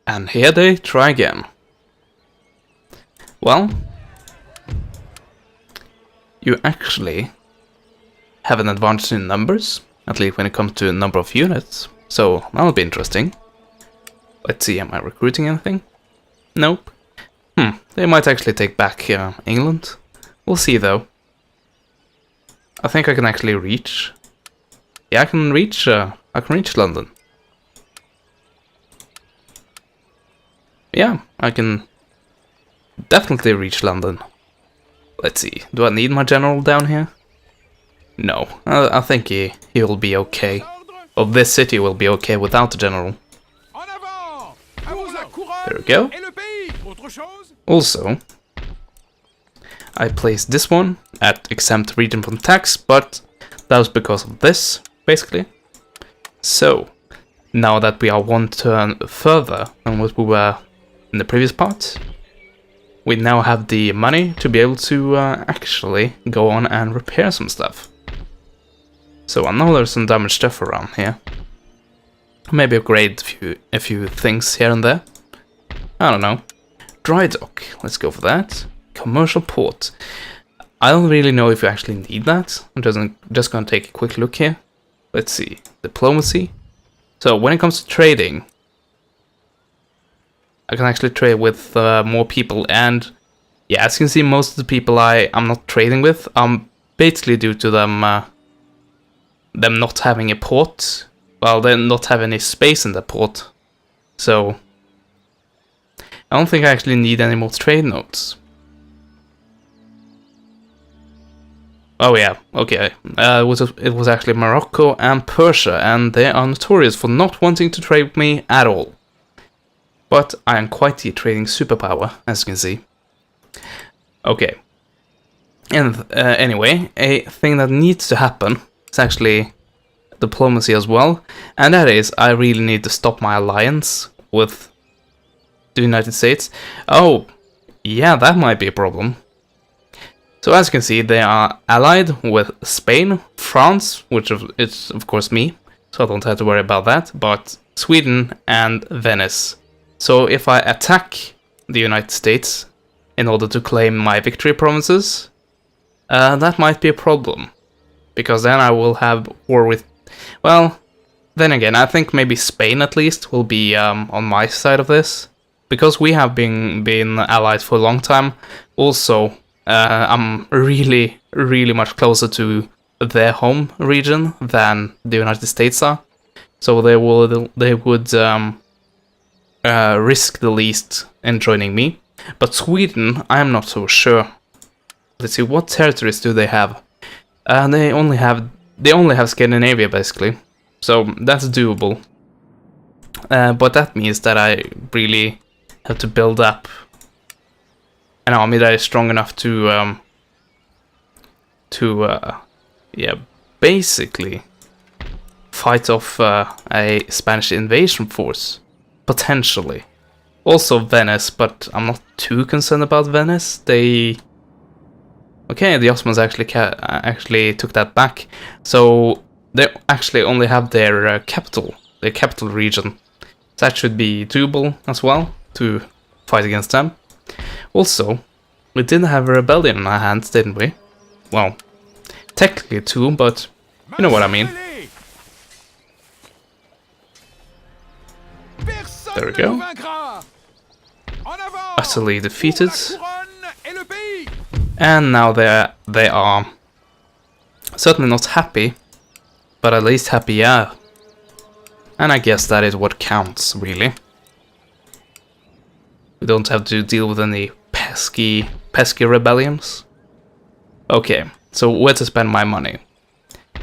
And here they try again. Well, you actually have an advantage in numbers, at least when it comes to number of units, so that'll be interesting. Let's see, am I recruiting anything? Nope. They might actually take back England. We'll see though. I think I can actually reach. Yeah, I can reach London. Yeah, I can definitely reach London. Let's see, do I need my general down here? No, I think he will be okay. Well, this city will be okay without the general. There we go. Also, I placed this one at exempt region from tax, but that was because of this, basically. So, now that we are one turn further than what we were in the previous part, we now have the money to be able to actually go on and repair some stuff. So I know there's some damaged stuff around here. Maybe upgrade a few things here and there. I don't know. Dry dock, let's go for that. Commercial port. I don't really know if you actually need that. I'm just gonna take a quick look here. Let's see. Diplomacy. So when it comes to trading, I can actually trade with more people, and yeah, as you can see, most of the people I'm not trading with, basically due to them not having a port. Well, they not have any space in the port, so I don't think I actually need any more trade nodes. Oh yeah, okay. It was actually Morocco and Persia, and they are notorious for not wanting to trade with me at all. But I am quite the trading superpower, as you can see. Okay. And anyway, a thing that needs to happen is actually diplomacy as well. And that is, I really need to stop my alliance with the United States. Oh, yeah, that might be a problem. So as you can see, they are allied with Spain, France, which is of course me, so I don't have to worry about that, but Sweden and Venice. So if I attack the United States in order to claim my victory provinces, that might be a problem. Because then I will have war with... Well, then again, I think maybe Spain at least will be on my side of this. Because we have been allied for a long time. Also, I'm really much closer to their home region than the United States are. So they would risk the least in joining me. But Sweden, I'm not so sure. Let's see, what territories do they have? They only have Scandinavia basically, so that's doable. But that means that I really have to build up an army that is strong enough to yeah, basically fight off a Spanish invasion force. Potentially. Also Venice, but I'm not too concerned about Venice. Okay, the Ottomans actually took that back. So they actually only have their capital region. So that should be doable as well to fight against them. Also, we did have a rebellion in our hands, didn't we? Well, technically two, but you know what I mean. There we go. Utterly defeated. And now they are certainly not happy, but at least happier. And I guess that is what counts, really. We don't have to deal with any pesky rebellions. Okay, so where to spend my money?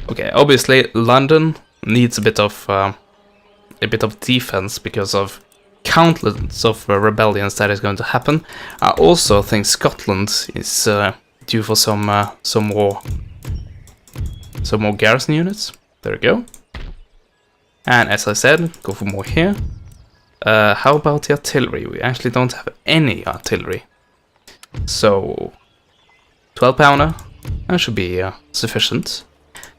Okay, obviously London needs a bit of defense because of countless of rebellions that is going to happen. I also think Scotland is due for some more garrison units. There we go. And as I said, go for more here. How about the artillery? We actually don't have any artillery. So 12 pounder, that should be sufficient.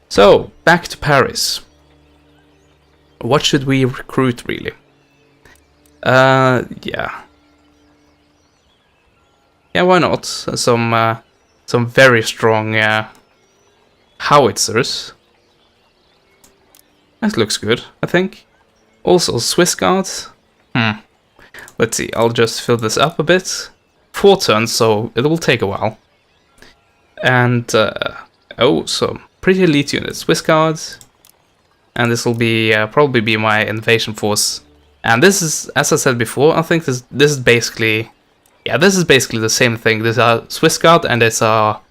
So back to Paris. What should we recruit really? Yeah. Yeah, why not? Some very strong howitzers. That looks good, I think. Also, Swiss guards. Let's see, I'll just fill this up a bit. 4 turns, so it will take a while. And, oh, some pretty elite units. Swiss guards. And this will be, probably be my invasion force. And this is, as I said before, I think this is basically... Yeah, this is basically the same thing. These are Swiss guard and these are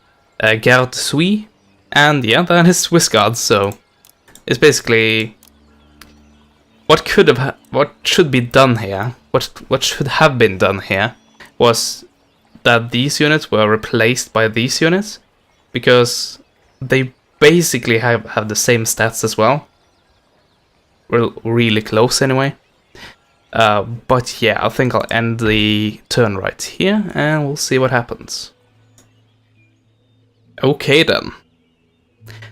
Garde Suisse. And yeah, that is Swiss guards, so... It's basically... What should be done here, what should have been done here, was that these units were replaced by these units, because they basically have the same stats as well. Really close anyway. But yeah, I think I'll end the turn right here, and we'll see what happens. Okay then.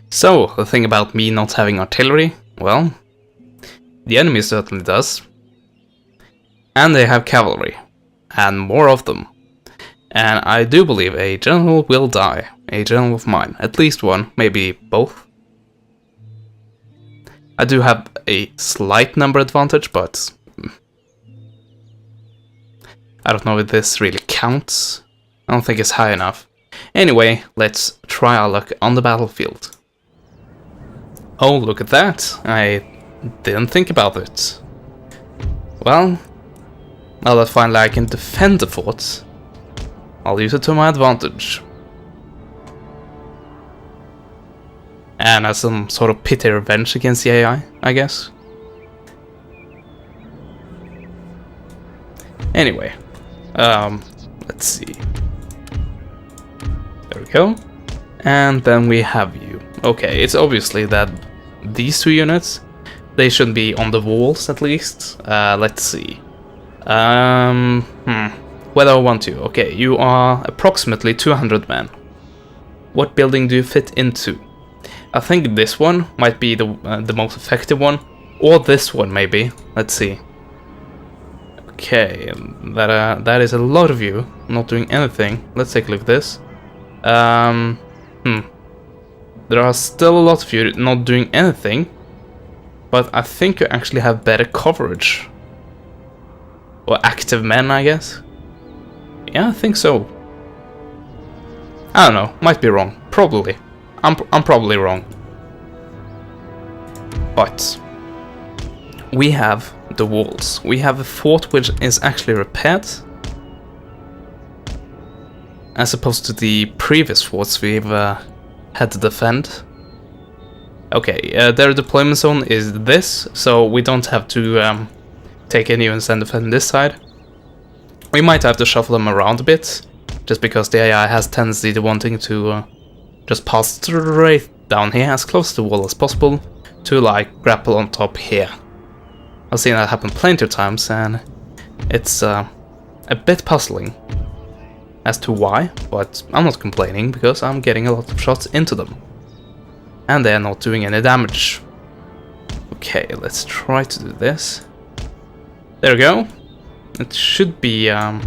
So, the thing about me not having artillery, well... The enemy certainly does. And they have cavalry. And more of them. And I do believe a general will die. A general of mine. At least one, maybe both. I do have a slight number advantage, but... I don't know if this really counts. I don't think it's high enough. Anyway, let's try our luck on the battlefield. Oh, look at that. I didn't think about it. Well, now that finally I can defend the fort, I'll use it to my advantage. And as some sort of petty revenge against the AI, I guess. Anyway, let's see. There we go. And then we have you. Okay, it's obviously that these 2 units, they should be on the walls at least. Let's see. Whether I want to. Okay, you are approximately 200 men. What building do you fit into? I think this one might be the most effective one, or this one maybe. Let's see. Okay, that is a lot of you not doing anything. Let's take a look at this. There are still a lot of you not doing anything, but I think you actually have better coverage. Or active men, I guess. Yeah, I think so. I don't know, might be wrong. Probably. I'm probably wrong. But we have the walls. We have a fort which is actually repaired, as opposed to the previous forts we've had to defend. Okay, their deployment zone is this, so we don't have to take any units and defend this side. We might have to shuffle them around a bit, just because the AI has tendency to wanting to just pass straight down here as close to the wall as possible to like grapple on top here. I've seen that happen plenty of times, and it's a bit puzzling as to why, but I'm not complaining because I'm getting a lot of shots into them. And they're not doing any damage. Okay, let's try to do this. There we go. It should be, that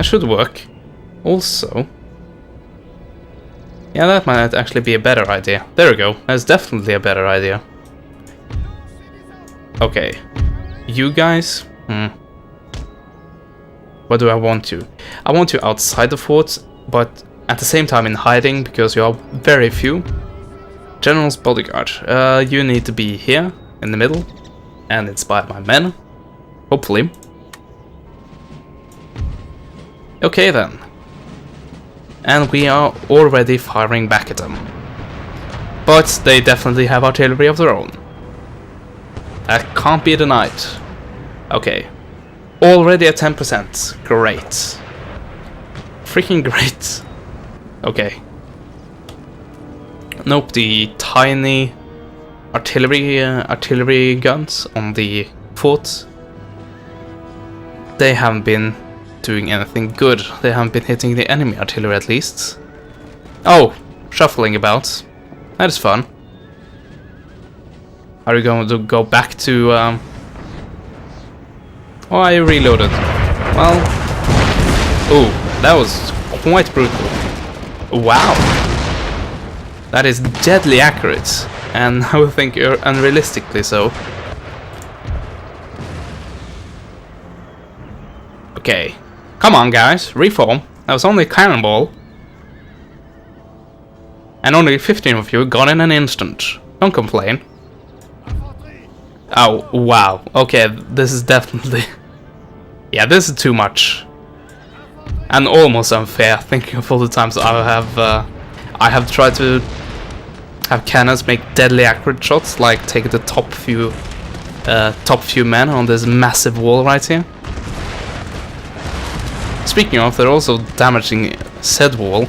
should work. Also, yeah, that might actually be a better idea. There we go. That's definitely a better idea. Okay, you guys, where do I want you? I want you outside the fort, but at the same time in hiding, because you are very few. General's bodyguard, you need to be here, in the middle, and inspire my men, hopefully. Okay then. And we are already firing back at them. But they definitely have artillery of their own. That can't be denied. Okay. Already at 10%. Great. Freaking great. Okay. Nope, the tiny artillery guns on the fort, they haven't been doing anything good. They haven't been hitting the enemy artillery at least. Oh, shuffling about. That is fun. Are you going to go back to Oh, I reloaded. Well... Oh, that was quite brutal. Wow. That is deadly accurate. And I would think unrealistically so. Okay. Come on, guys. Reform. That was only a cannonball. And only 15 of you got in an instant. Don't complain. Oh, wow. Okay, this is definitely... Yeah, this is too much. And almost unfair, thinking of all the times I have tried to have cannons make deadly accurate shots, like take the top few men on this massive wall right here. Speaking of, they're also damaging said wall,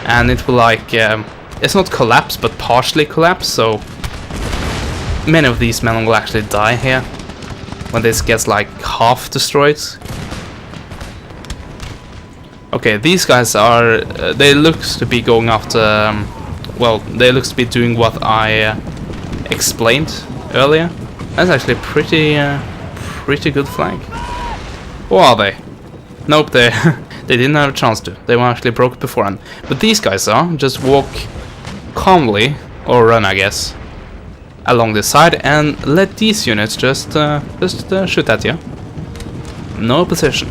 and it will like it's not collapse but partially collapse, so many of these men will actually die here when this gets like half destroyed. Okay, these guys are they looks to be going after well, they looks to be doing what I explained earlier. That's actually pretty good flank. Or are they? Nope, they they didn't have a chance to. They were actually broke beforehand. But these guys are just walk calmly, or run, I guess, along this side and let these units just shoot at you. No opposition.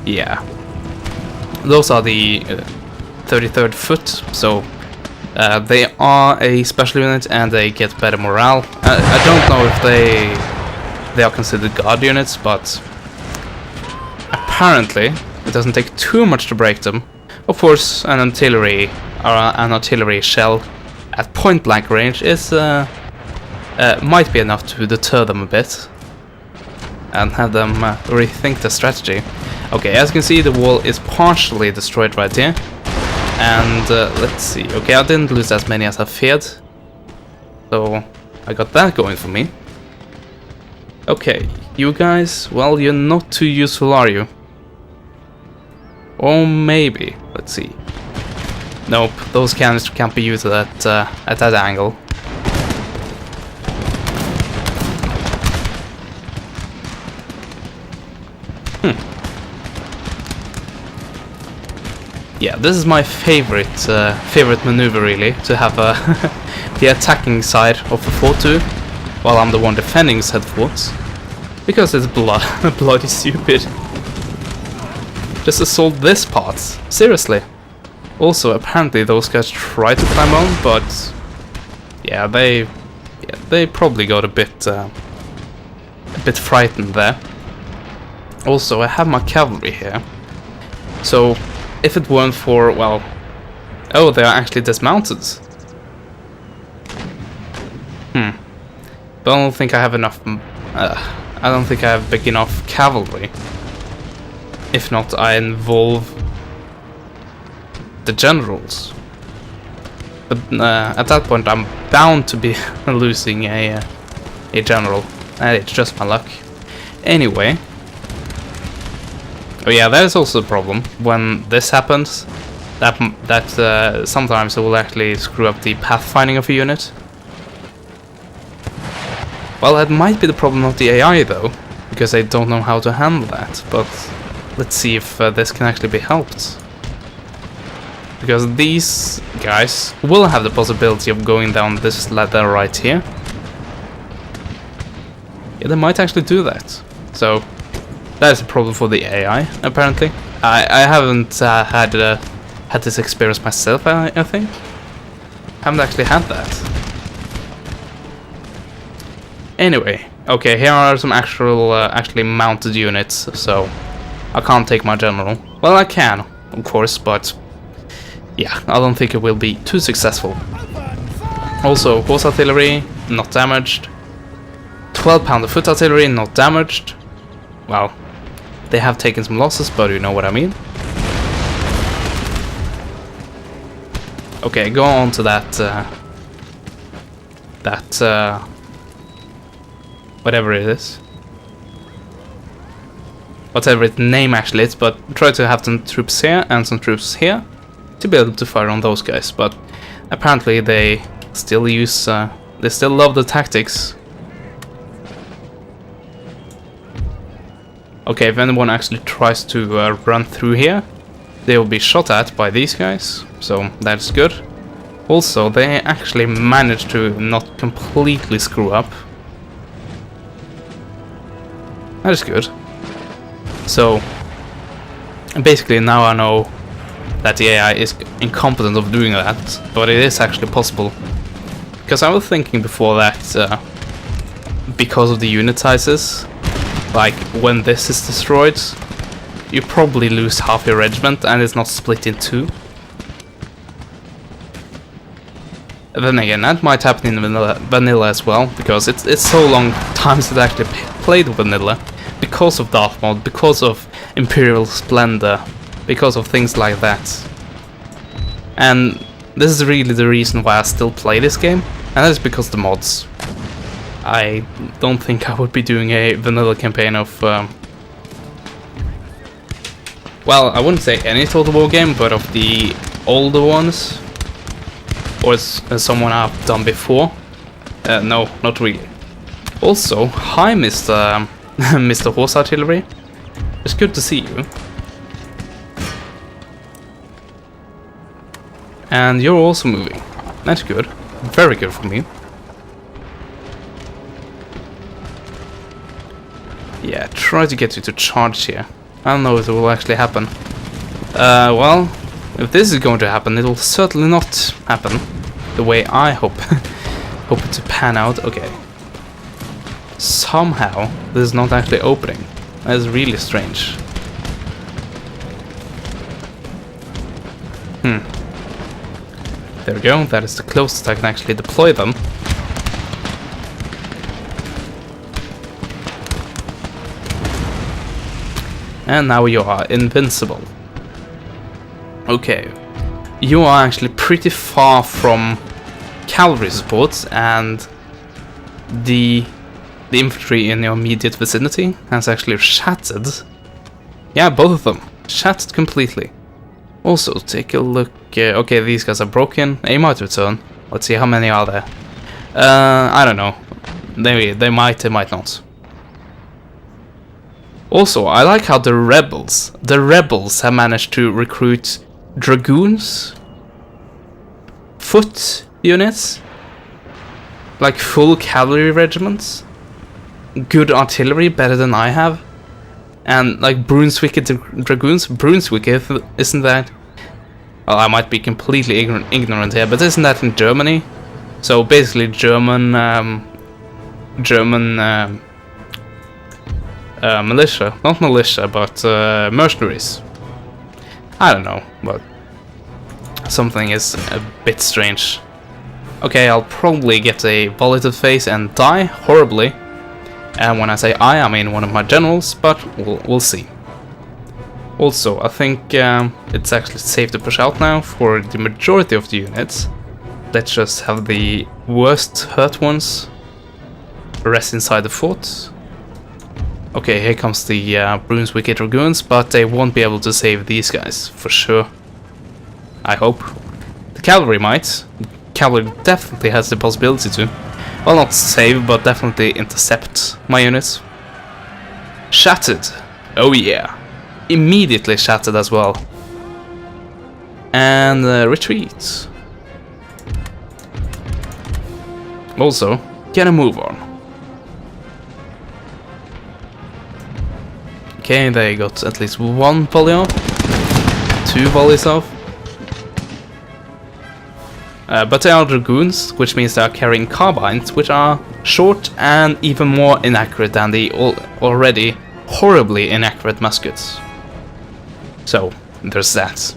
Yeah. Those are the 33rd Foot, so they are a special unit and they get better morale. I don't know if they are considered guard units, but apparently it doesn't take too much to break them. Of course, an artillery shell at point blank range is might be enough to deter them a bit and have them rethink their strategy. Okay, as you can see, the wall is partially destroyed right here. And let's see. Okay, I didn't lose as many as I feared, so I got that going for me. Okay, you guys, well, you're not too useful, are you? Or maybe, let's see. Nope, those cannons can't be used at that angle. Yeah, this is my favorite maneuver, really, to have the attacking side of the fort too, while I'm the one defending said forts, because it's bloody stupid. Just assault this part, seriously. Also, apparently those guys tried to climb on, but yeah, they probably got a bit frightened there. Also, I have my cavalry here, so if it weren't for, well, oh, they are actually dismounted. But I don't think I have enough. I don't think I have big enough cavalry. If not, I involve the generals. But at that point, I'm bound to be losing a general. It's just my luck. Anyway. Oh yeah, that is also a problem when this happens. That sometimes it will actually screw up the pathfinding of a unit. Well, that might be the problem of the AI though, because they don't know how to handle that. But let's see if this can actually be helped. Because these guys will have the possibility of going down this ladder right here. Yeah, they might actually do that. So that is a problem for the AI, apparently. I haven't had this experience myself, I think. Haven't actually had that. Anyway, okay, here are some actually mounted units, so I can't take my general. Well, I can, of course, but yeah, I don't think it will be too successful. Also, horse artillery, not damaged. 12-pounder foot artillery, not damaged. Well, they have taken some losses, but you know what I mean. Okay, go on to that whatever it is. Whatever its name actually is, but try to have some troops here and some troops here to be able to fire on those guys. But apparently they still use, they still love the tactics Okay, if anyone actually tries to run through here, they will be shot at by these guys, so that's good. Also, they actually managed to not completely screw up. That is good. So, basically now I know that the AI is incompetent of doing that, but it is actually possible. Because I was thinking before that, because of the unit sizes, like when this is destroyed, you probably lose half your regiment and it's not split in two. Then again, that might happen in vanilla as well, because it's so long time since I actually played vanilla, because of Darthmod, because of Imperial Splendor, because of things like that. And this is really the reason why I still play this game, and that is because of the mods. I don't think I would be doing a vanilla campaign of, well, I wouldn't say any Total War game, but of the older ones, or as someone I've done before. No, not really. Also, hi Mr. Mr. Horse Artillery. It's good to see you. And you're also moving. That's good. Very good for me. Yeah, try to get you to charge here. I don't know if it will actually happen. Well, if this is going to happen, it will certainly not happen the way I hope it to pan out. Okay. Somehow, this is not actually opening. That is really strange. There we go, that is the closest I can actually deploy them. And now you are invincible. Okay. You are actually pretty far from cavalry support, and the infantry in your immediate vicinity has actually shattered. Yeah, both of them. Shattered completely. Also, take a look. Okay, these guys are broken. They might return. Let's see, how many are there? I don't know. They might not. Also, I like how the rebels have managed to recruit dragoons, foot units, like full cavalry regiments, good artillery, better than I have, and like Brunswick dragoons. Brunswick, isn't that? Well, I might be completely ignorant here, but isn't that in Germany? So basically, German militia, not militia, but mercenaries. I don't know, but something is a bit strange. Okay, I'll probably get a volley to the face and die horribly. And when I say I mean one of my generals, but we'll see. Also, I think it's actually safe to push out now for the majority of the units. Let's just have the worst hurt ones rest inside the fort. Okay, here comes the Brunswick Dragoons, but they won't be able to save these guys, for sure. I hope. The cavalry might. Cavalry definitely has the possibility to. Well, not save, but definitely intercept my units. Shattered. Oh yeah. Immediately shattered as well. And retreat. Also, get a move on. Okay, they got at least one volley off. 2 volleys off. But they are dragoons, which means they are carrying carbines, which are short and even more inaccurate than the already horribly inaccurate muskets. So, there's that.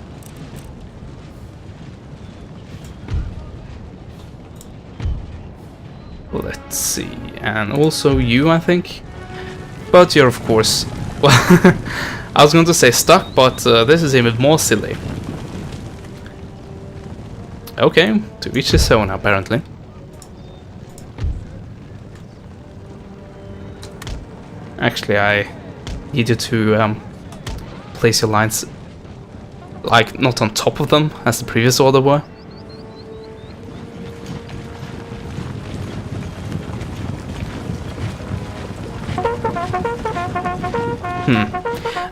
Let's see, and also you, I think. But you're of course, well, I was going to say stuck, but this is even more silly. Okay, to each his own apparently. Actually, I need you to place your lines, like, not on top of them, as the previous order were.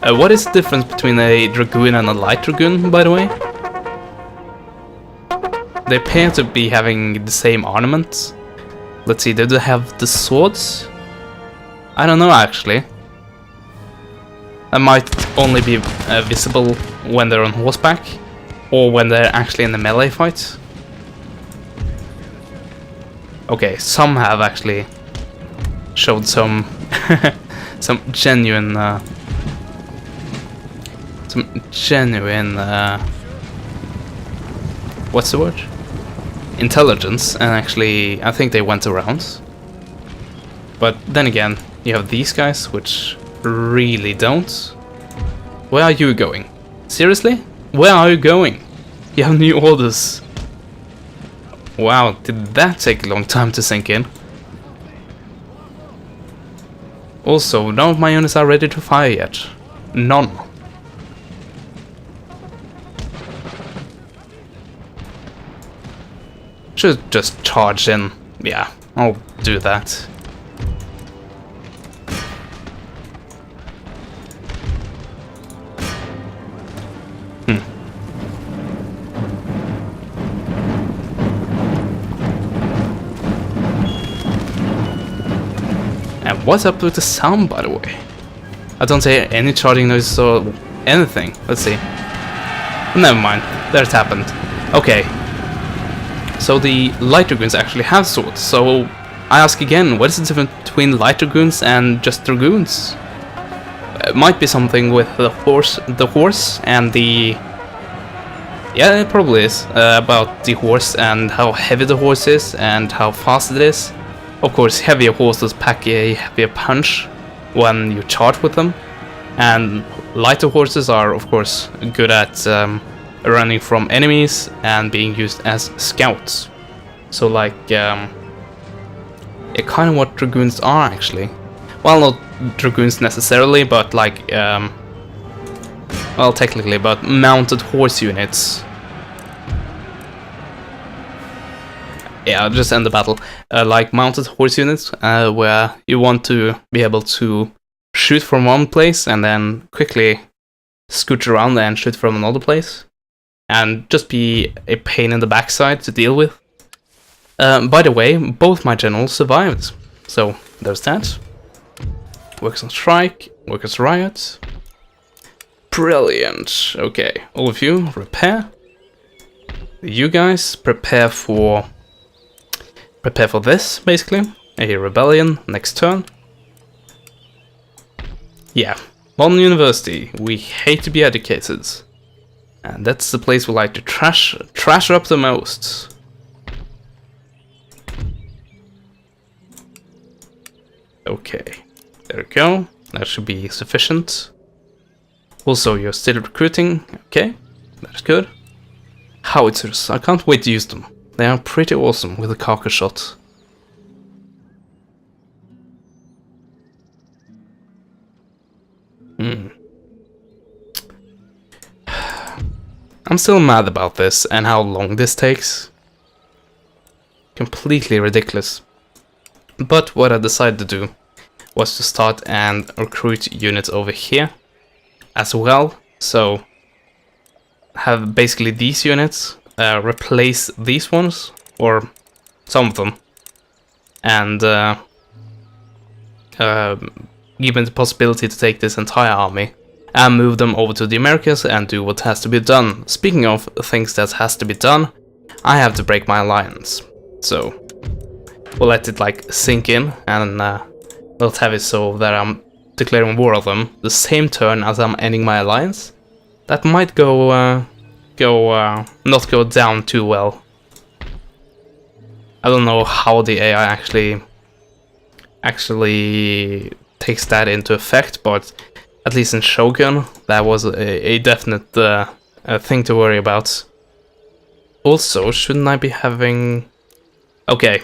What is the difference between a Dragoon and a Light Dragoon, by the way? They appear to be having the same ornaments. Let's see, do they have the swords? I don't know, actually. That might only be visible when they're on horseback, or when they're actually in the melee fight. Okay, some have actually showed some some genuine what's the word? Intelligence, and actually I think they went around. But then again, you have these guys which really don't. Where are you going? Seriously? Where are you going? You have new orders. Wow, did that take a long time to sink in? Also, none of my units are ready to fire yet. None. Should just charge in. Yeah, I'll do that. And what's up with the sound, by the way? I don't hear any charging noises or anything. Let's see. Never mind. There it happened. Okay. So the Light Dragoons actually have swords. So I ask again, what is the difference between Light Dragoons and just Dragoons? It might be something with the horse and the... Yeah, it probably is. About the horse and how heavy the horse is and how fast it is. Of course, heavier horses pack a heavier punch when you charge with them, and lighter horses are, of course, good at running from enemies and being used as scouts. So, like, kind of what Dragoons are, actually. Well, not Dragoons necessarily, but like, well, technically, but mounted horse units. Yeah, I'll just end the battle. Like mounted horse units, where you want to be able to shoot from one place and then quickly scooch around and shoot from another place. And just be a pain in the backside to deal with. By the way, both my generals survived. So, there's that. Workers on strike, workers riot. Brilliant. Okay, all of you, repair. You guys, prepare for this, basically. A rebellion next turn. Yeah, London University. We hate to be educated. And that's the place we like to trash up the most. Okay, there we go. That should be sufficient. Also, you're still recruiting. Okay, that's good. Howitzers. I can't wait to use them. They are pretty awesome with a carcass shot. I'm still mad about this and how long this takes. Completely ridiculous. But what I decided to do was to start and recruit units over here as well. So have basically these units replace these ones, or some of them, and given the possibility to take this entire army and move them over to the Americas and do what has to be done. Speaking of things that has to be done, I have to break my alliance. So we'll let it like sink in, and not have it so that I'm declaring war on them the same turn as I'm ending my alliance. That might not go down too well. I don't know how the AI actually takes that into effect, but at least in Shogun, that was a definite thing to worry about. Also, shouldn't I be having... Okay,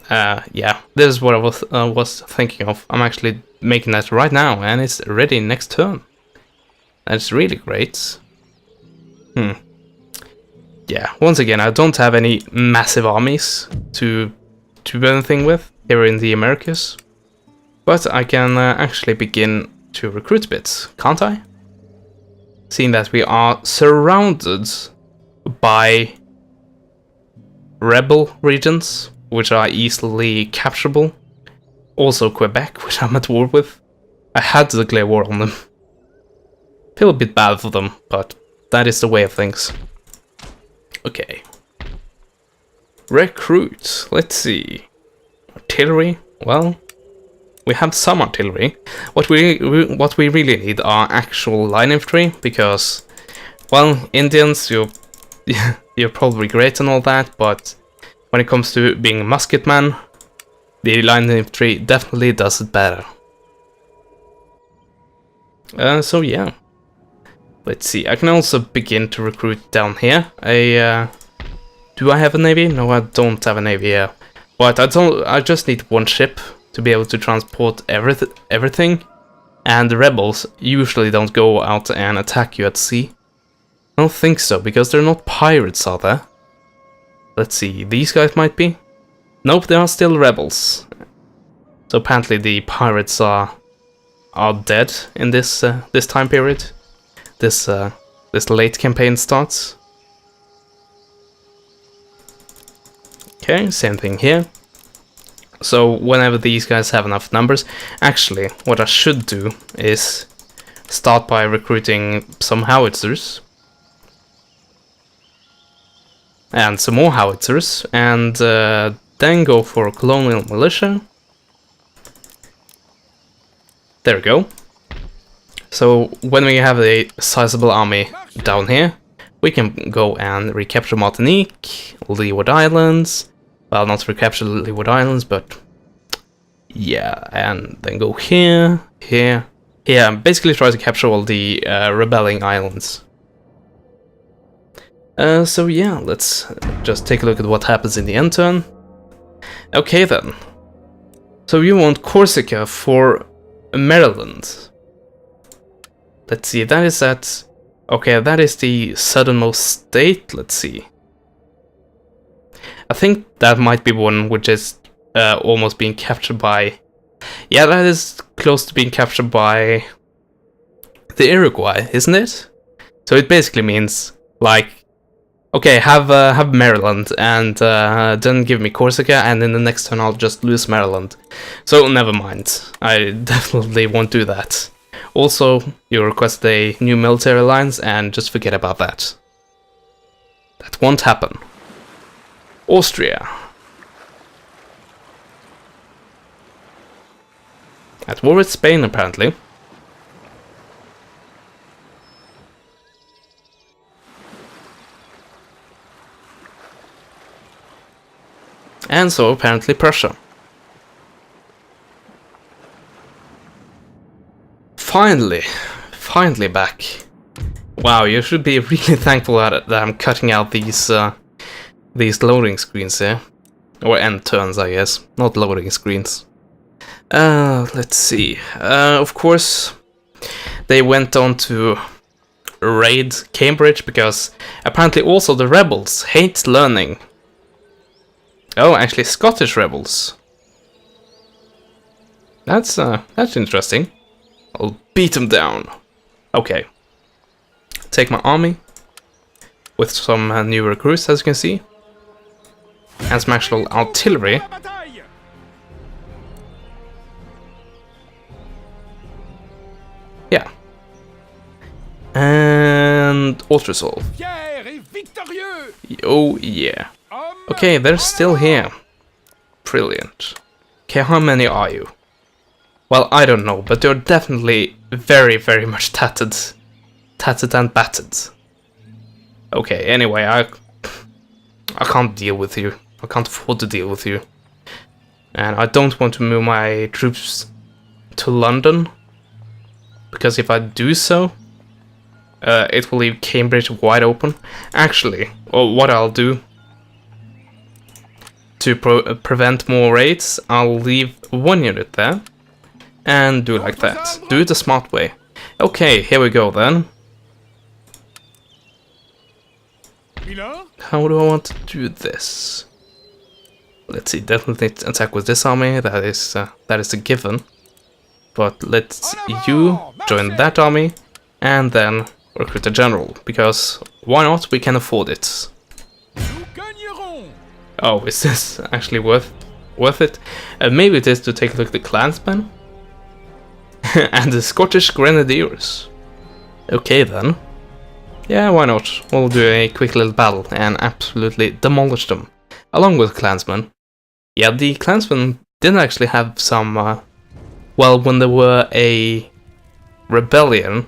yeah, this is what I was thinking of. I'm actually making that right now, and it's ready next turn. That's really great. Yeah, once again, I don't have any massive armies to do anything with here in the Americas. But I can actually begin to recruit a bit, can't I? Seeing that we are surrounded by rebel regions, which are easily capturable. Also Quebec, which I'm at war with. I had to declare war on them. Feel a bit bad for them, but that is the way of things. Okay. Recruit. Let's see. Artillery. Well, we have some artillery. What we really need are actual line infantry, because, well, Indians, you're probably great and all that, but when it comes to being a musketman, the line infantry definitely does it better. So yeah. Let's see, I can also begin to recruit down here. Do I have a navy? No, I don't have a navy here. But I just need one ship to be able to transport everything. And the rebels usually don't go out and attack you at sea. I don't think so, because they're not pirates, are they? Let's see, these guys might be. Nope, they are still rebels. So apparently the pirates are dead in this this time period. This late campaign starts. Okay, same thing here. So whenever these guys have enough numbers, actually what I should do is start by recruiting some howitzers. And some more howitzers, and then go for colonial militia. There we go. So when we have a sizable army down here, we can go and recapture Martinique, Leeward Islands. Well, not recapture Leeward Islands, but yeah, and then go here, here, here. Basically try to capture all the rebelling islands. So yeah, let's just take a look at what happens in the end turn. Okay then. So you want Corsica for Maryland. Let's see, that is at... Okay, that is the southernmost state, let's see. I think that might be one which is almost being captured by... Yeah, that is close to being captured by the Iroquois, isn't it? So it basically means, like, okay, have Maryland, and then give me Corsica, and in the next turn I'll just lose Maryland. So never mind, I definitely won't do that. Also, you request a new military alliance, and just forget about that. That won't happen. Austria. At war with Spain, apparently. And so, apparently, Prussia. Finally back. Wow, you should be really thankful that I'm cutting out these loading screens here. Or end turns, I guess. Not loading screens. Let's see. Of course, they went on to raid Cambridge, because apparently also the rebels hate learning. Oh, actually Scottish rebels. That's interesting. I'll beat them down. Okay. Take my army with some new recruits, as you can see, and some actual artillery. Yeah. And auto-resolve. Oh yeah. Okay, they're still here. Brilliant. Okay, how many are you? Well, I don't know, but they're definitely very, very much tattered. Tattered and battered. Okay, anyway, I can't deal with you. I can't afford to deal with you. And I don't want to move my troops to London, because if I do so, it will leave Cambridge wide open. Actually, what I'll do to prevent more raids, I'll leave one unit there and do it like that. Do it the smart way. Okay, here we go then. How do I want to do this? Let's see, definitely attack with this army, that is a given. but let you join that army and then recruit a general, because why not? We can afford it. Oh, is this actually worth it? Maybe it is to take a look at the clansmen and the Scottish Grenadiers. Okay then. Yeah, why not? We'll do a quick little battle and absolutely demolish them, along with clansmen. Yeah, the clansmen did actually have some, well, when there were a rebellion,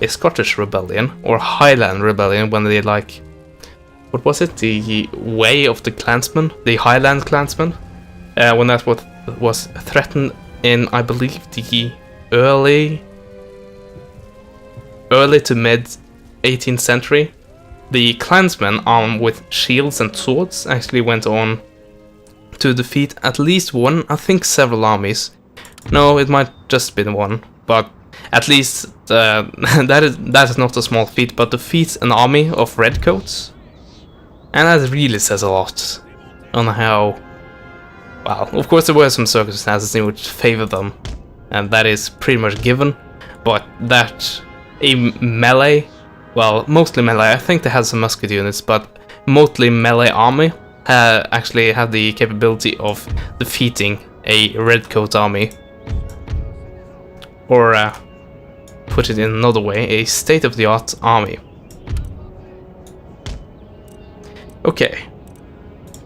a Scottish rebellion, or Highland rebellion, when they like, what was it, the Way of the Clansmen, the Highland Clansmen, when that was threatened in, I believe, the early to mid 18th century, the clansmen armed with shields and swords actually went on to defeat at least one, I think several armies. No, it might just been one, but at least that is not a small feat, but defeats an army of redcoats. And that really says a lot on how, well, of course there were some circumstances in which favor them, and that is pretty much given, but that a melee, well, mostly melee, I think they had some musket units, but mostly melee army actually had the capability of defeating a redcoat army. Or, put it in another way, a state-of-the-art army. Okay.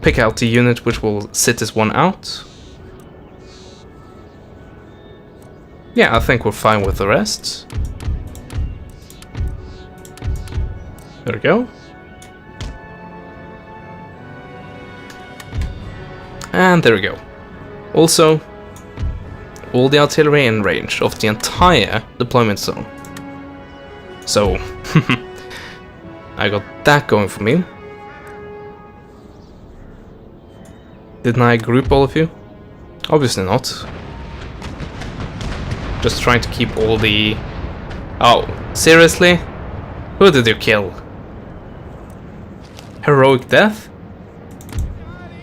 Pick out the unit which will sit this one out. Yeah, I think we're fine with the rest. There we go. And there we go. Also, all the artillery in range of the entire deployment zone. So, I got that going for me. Didn't I group all of you? Obviously not. Just trying to keep all the... Oh, seriously? Who did you kill? Heroic death?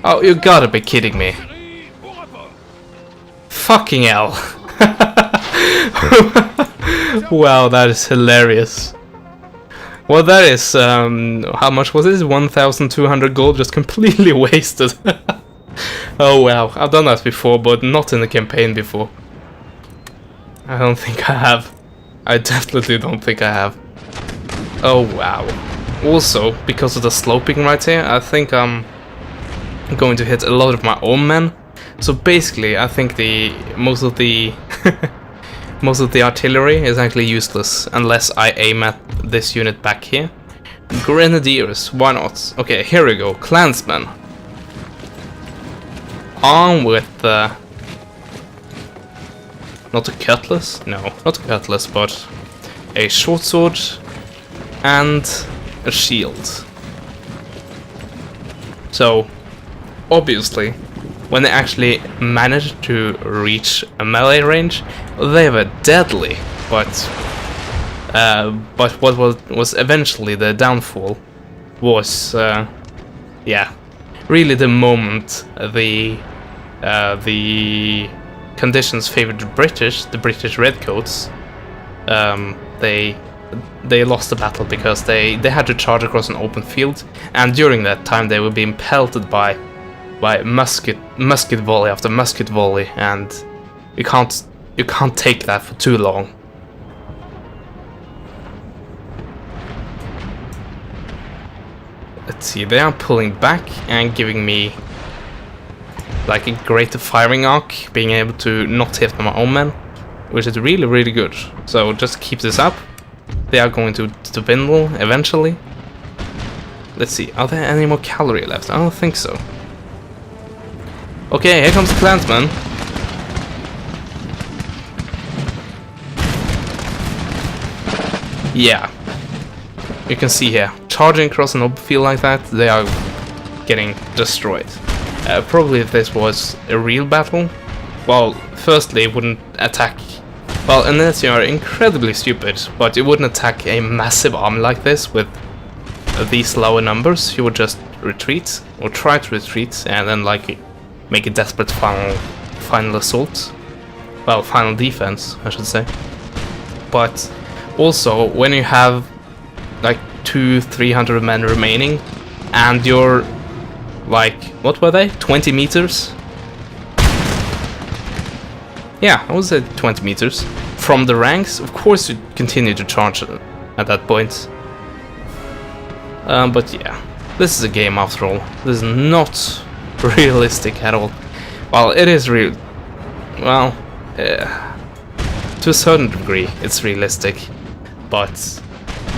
Oh, you gotta be kidding me. Fucking hell. Wow, that is hilarious. Well, that is, how much was this? 1,200 gold just completely wasted. Oh wow, I've done that before, but not in a campaign before. I don't think I have. I definitely don't think I have. Oh wow. Also, because of the sloping right here, I think I'm going to hit a lot of my own men. So basically, I think most of the most of the artillery is actually useless unless I aim at this unit back here. Grenadiers, why not? Okay, here we go. Clansmen. Armed with not a cutlass? No, not a cutlass, but a short sword and a shield. So, obviously, when they actually manage to reach a melee range, they were deadly. But what was eventually the downfall was, yeah, really the moment the conditions favored the British Redcoats. They lost the battle because they had to charge across an open field, and during that time they were being pelted by musket volley after musket volley, and you can't take that for too long. Let's see, they are pulling back and giving me like a greater firing arc, being able to not hit my own men, which is really, really good. So just keep this up. They are going to dwindle eventually. Let's see, are there any more cavalry left? I don't think so. Okay, here comes the clansman. Yeah. You can see here, charging across an open field like that, they are getting destroyed. Probably if this was a real battle, well, firstly it wouldn't attack, well, unless you are incredibly stupid, but you wouldn't attack a massive army like this with these lower numbers. You would just retreat, or try to retreat, and then like make a desperate final assault. well, final defense, I should say. But also, when you have like 200-300 men remaining, and you're like, what were they? 20 meters? Yeah, I would say 20 meters from the ranks. Of course, you continue to charge at that point. But yeah, this is a game after all. This is not realistic at all. Well, it is real. Well, to a certain degree, it's realistic, but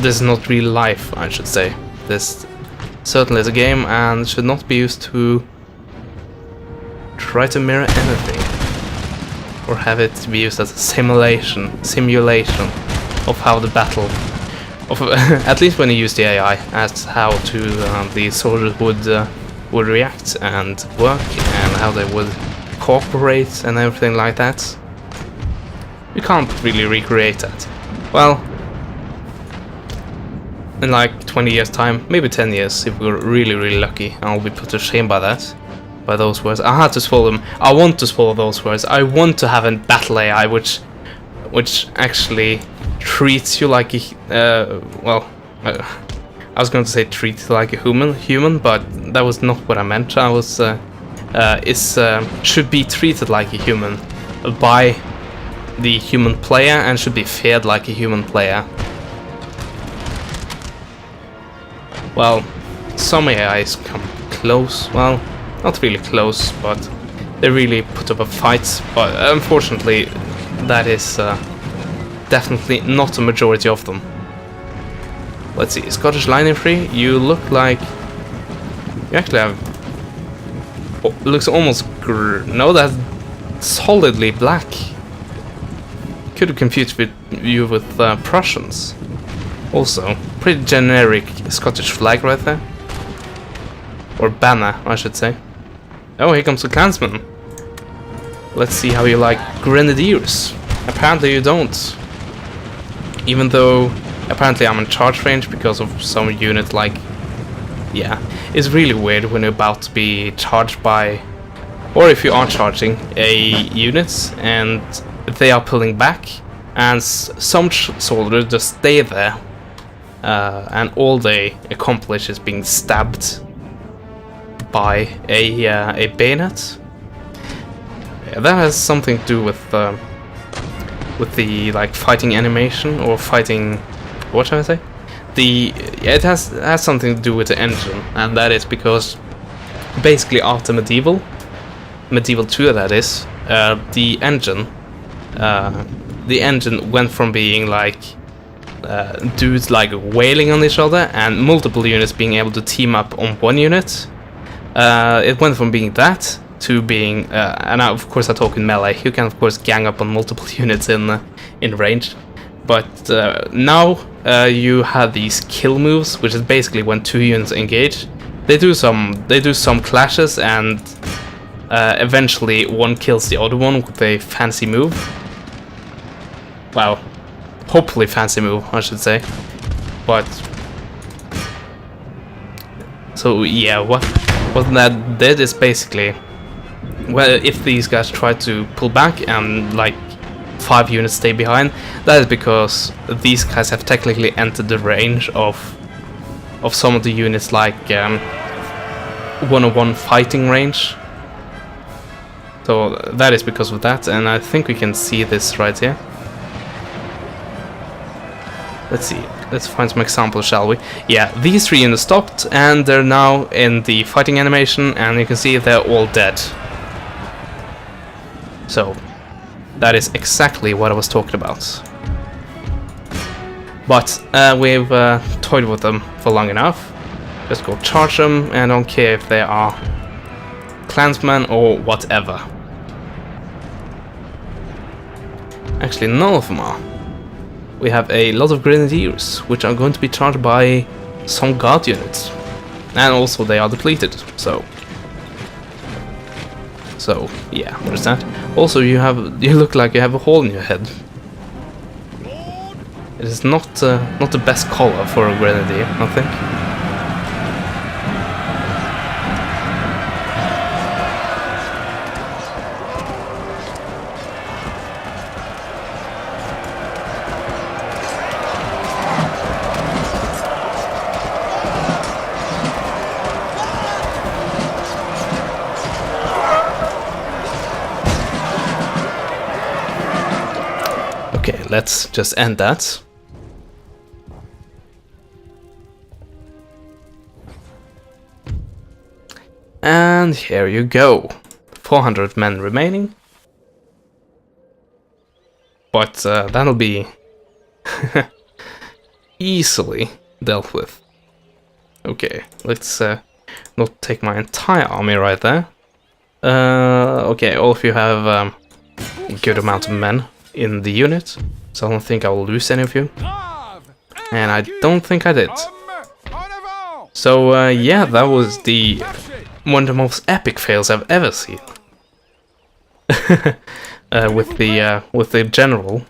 this is not real life, I should say. This certainly is a game and should not be used to try to mirror anything, or have it be used as a simulation of how the battle, of at least when you use the AI, as how to the soldiers would react and work, and how they would cooperate and everything like that. You can't really recreate that. Well, in like 20 years time, maybe 10 years, if we're really lucky, I'll be put to shame by that, by those words. I had to swallow them. I want to swallow those words. I want to have a battle AI which actually treats you like a I was going to say treat you like a human, but that was not what I meant. I was should be treated like a human by the human player and should be feared like a human player. Well, some AIs come close. Well, not really close, but they really put up a fight. But unfortunately, that is definitely not a majority of them. Let's see, Scottish line infantry. You look like you actually have. Looks almost no, that's solidly black. Could have confused you with Prussians. Also, pretty generic Scottish flag right there. Or banner, I should say. Oh, here comes the clansman. Let's see how you like grenadiers. Apparently you don't. Even though apparently I'm in charge range because of some unit like... Yeah, it's really weird when you're about to be charged by... Or if you are charging a unit and they are pulling back and some soldiers just stay there and all they accomplish is being stabbed by a bayonet. Yeah, that has something to do with the like fighting animation or fighting, what should I say? It has something to do with the engine, and that is because basically after Medieval 2, that is, the engine went from being like dudes like wailing on each other and multiple units being able to team up on one unit. It went from being that to being, and of course I talk in melee. You can of course gang up on multiple units in range, but now you have these kill moves, which is basically when two units engage. They do some clashes, and eventually one kills the other one with a fancy move. Well, hopefully fancy move, I should say. But so yeah, what that did is basically, well, if these guys try to pull back and like 5 units stay behind, that is because these guys have technically entered the range of some of the units, like one-on-one fighting range. So that is because of that, and I think we can see this right here. Let's see, let's find some examples, shall we? Yeah, these 3 units stopped, and they're now in the fighting animation, and you can see they're all dead. So, that is exactly what I was talking about. But we've toyed with them for long enough. Just go charge them, and I don't care if they are clansmen or whatever. Actually, none of them are. We have a lot of grenadiers, which are going to be charged by some guard units, and also they are depleted. So yeah, there's that. Also, you look like you have a hole in your head. It is not the best color for a grenadier, I think. Okay, let's just end that. And here you go. 400 men remaining. But that'll be easily dealt with. Okay, let's not take my entire army right there. Okay, all of you have a good amount of men in the unit, so I don't think I will lose any of you. And I don't think I did. So yeah, that was one of the most epic fails I've ever seen. With the general.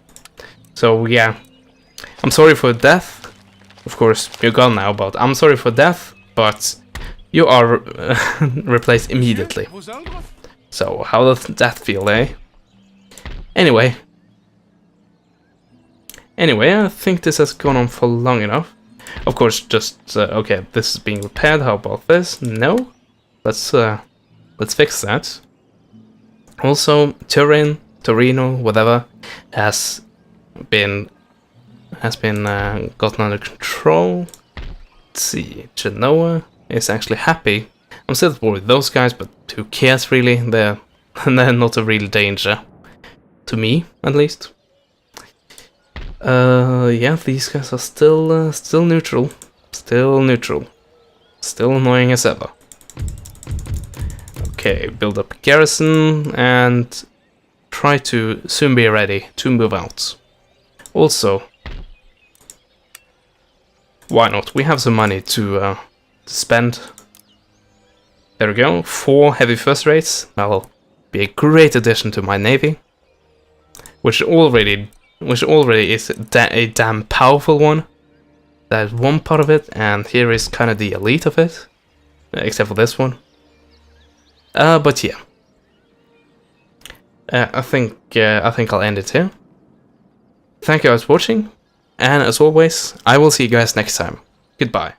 So yeah, I'm sorry for death. Of course, you're gone now, but I'm sorry for death, but you are replaced immediately. So how does that feel, eh? Anyway, I think this has gone on for long enough. Of course, just okay, this is being repaired. How about this? No, let's fix that. Also, Torino, whatever, has been gotten under control. Let's see, Genoa is actually happy. I'm still at war with those guys, but who cares really? They're not a real danger to me, at least. Yeah, these guys are still neutral, still annoying as ever. Okay, build up a garrison and try to soon be ready to move out. Also, why not? We have some money to spend. There we go. 4 heavy first rates. That'll be a great addition to my navy, which already is a damn powerful one. That is one part of it, and here is kind of the elite of it, except for this one. But yeah, I think I'll end it here. Thank you guys for watching, and as always, I will see you guys next time. Goodbye.